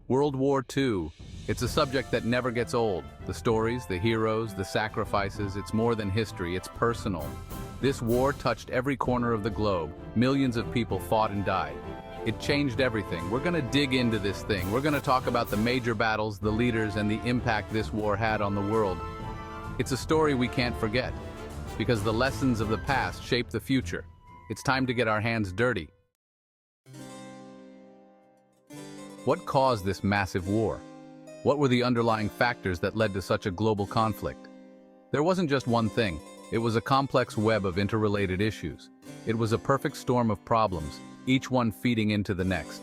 World War II. It's a subject that never gets old. The stories, the heroes, the sacrifices, it's more than history, it's personal. This war touched every corner of the globe. Millions of people fought and died. It changed everything. We're gonna dig into this thing. We're gonna talk about the major battles, the leaders, and the impact this war had on the world. It's a story we can't forget, because the lessons of the past shape the future. It's time to get our hands dirty. What caused this massive war? What were the underlying factors that led to such a global conflict? There wasn't just one thing. It was a complex web of interrelated issues. It was a perfect storm of problems, each one feeding into the next.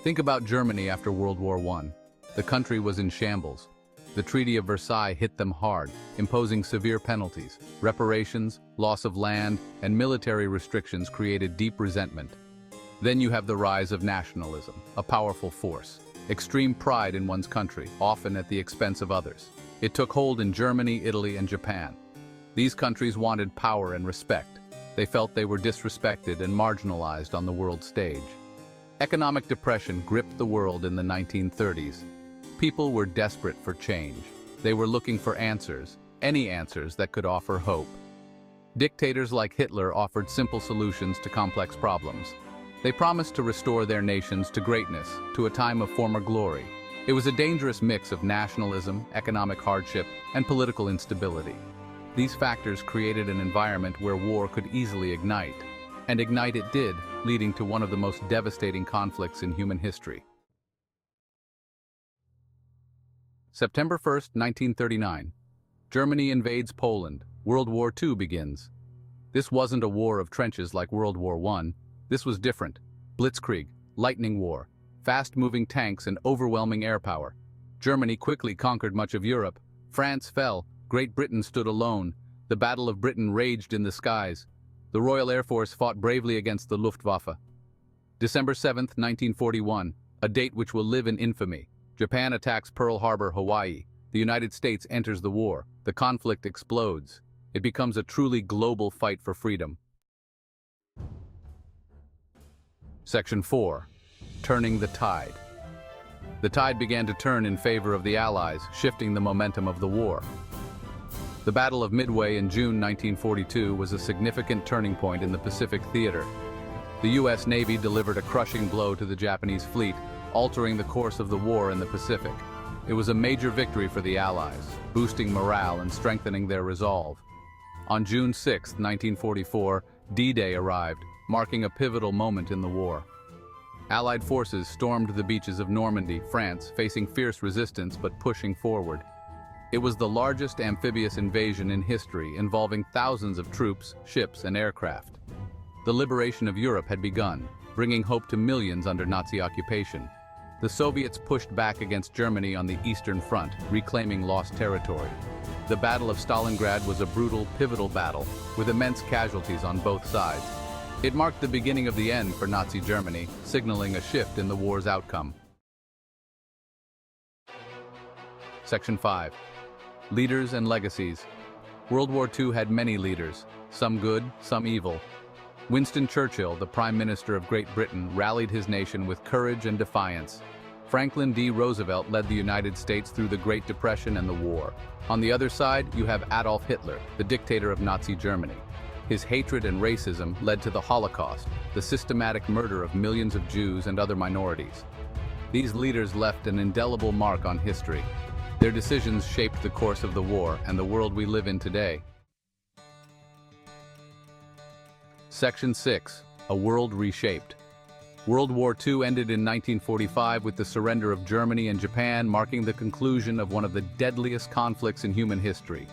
Think about Germany after World War I. The country was in shambles. The Treaty of Versailles hit them hard, imposing severe penalties. Reparations, loss of land, and military restrictions created deep resentment. Then you have the rise of nationalism, a powerful force. Extreme pride in one's country, often at the expense of others. It took hold in Germany, Italy, and Japan. These countries wanted power and respect. They felt they were disrespected and marginalized on the world stage. Economic depression gripped the world in the 1930s. People were desperate for change. They were looking for answers, any answers that could offer hope. Dictators like Hitler offered simple solutions to complex problems. They promised to restore their nations to greatness, to a time of former glory. It was a dangerous mix of nationalism, economic hardship, and political instability. These factors created an environment where war could easily ignite. And ignite it did, leading to one of the most devastating conflicts in human history. September 1st, 1939. Germany invades Poland. World War II begins. This wasn't a war of trenches like World War I. This was different. Blitzkrieg, lightning war, fast-moving tanks and overwhelming air power. Germany quickly conquered much of Europe. France fell. Great Britain stood alone. The Battle of Britain raged in the skies. The Royal Air Force fought bravely against the Luftwaffe. December 7th, 1941, a date which will live in infamy. Japan attacks Pearl Harbor, Hawaii. The United States enters the war. The conflict explodes. It becomes a truly global fight for freedom. Section 4. Turning the tide. The tide began to turn in favor of the Allies, shifting the momentum of the war. The Battle of Midway in June 1942 was a significant turning point in the Pacific theater. The U.S. Navy delivered a crushing blow to the Japanese fleet, altering the course of the war in the Pacific. It was a major victory for the Allies, boosting morale and strengthening their resolve. On June 6, 1944, D-Day arrived, marking a pivotal moment in the war. Allied forces stormed the beaches of Normandy, France, facing fierce resistance but pushing forward. It was the largest amphibious invasion in history, involving thousands of troops, ships, and aircraft. The liberation of Europe had begun, bringing hope to millions under Nazi occupation. The Soviets pushed back against Germany on the Eastern Front, reclaiming lost territory. The Battle of Stalingrad was a brutal, pivotal battle, with immense casualties on both sides. It marked the beginning of the end for Nazi Germany, signaling a shift in the war's outcome. Section 5. Leaders and legacies. World War II had many leaders, some good, some evil. Winston Churchill, the Prime Minister of Great Britain, rallied his nation with courage and defiance. Franklin D. Roosevelt led the United States through the Great Depression and the war. On the other side, you have Adolf Hitler, the dictator of Nazi Germany. His hatred and racism led to the Holocaust, the systematic murder of millions of Jews and other minorities. These leaders left an indelible mark on history. Their decisions shaped the course of the war and the world we live in today. Section 6. A world reshaped. World War II ended in 1945 with the surrender of Germany and Japan, marking the conclusion of one of the deadliest conflicts in human history.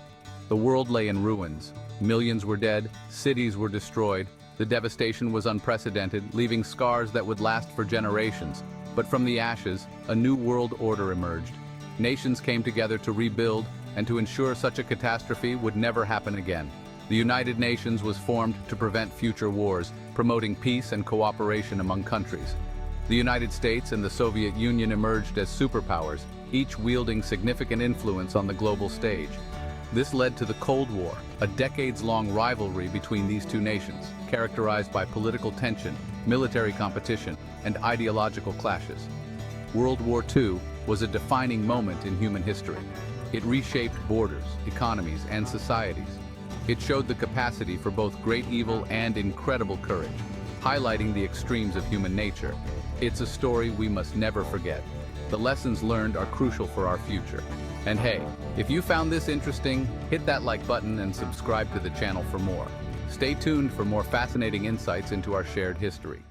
The world lay in ruins. Millions were dead, cities were destroyed. The devastation was unprecedented, leaving scars that would last for generations. But from the ashes, a new world order emerged. Nations came together to rebuild and to ensure such a catastrophe would never happen again. The United Nations was formed to prevent future wars, promoting peace and cooperation among countries. The United States and the Soviet Union emerged as superpowers, each wielding significant influence on the global stage. This led to the Cold War, a decades-long rivalry between these two nations, characterized by political tension, military competition, and ideological clashes. World War II was a defining moment in human history. It reshaped borders, economies, and societies. It showed the capacity for both great evil and incredible courage, highlighting the extremes of human nature. It's a story we must never forget. The lessons learned are crucial for our future. And hey, if you found this interesting, hit that like button and subscribe to the channel for more. Stay tuned for more fascinating insights into our shared history.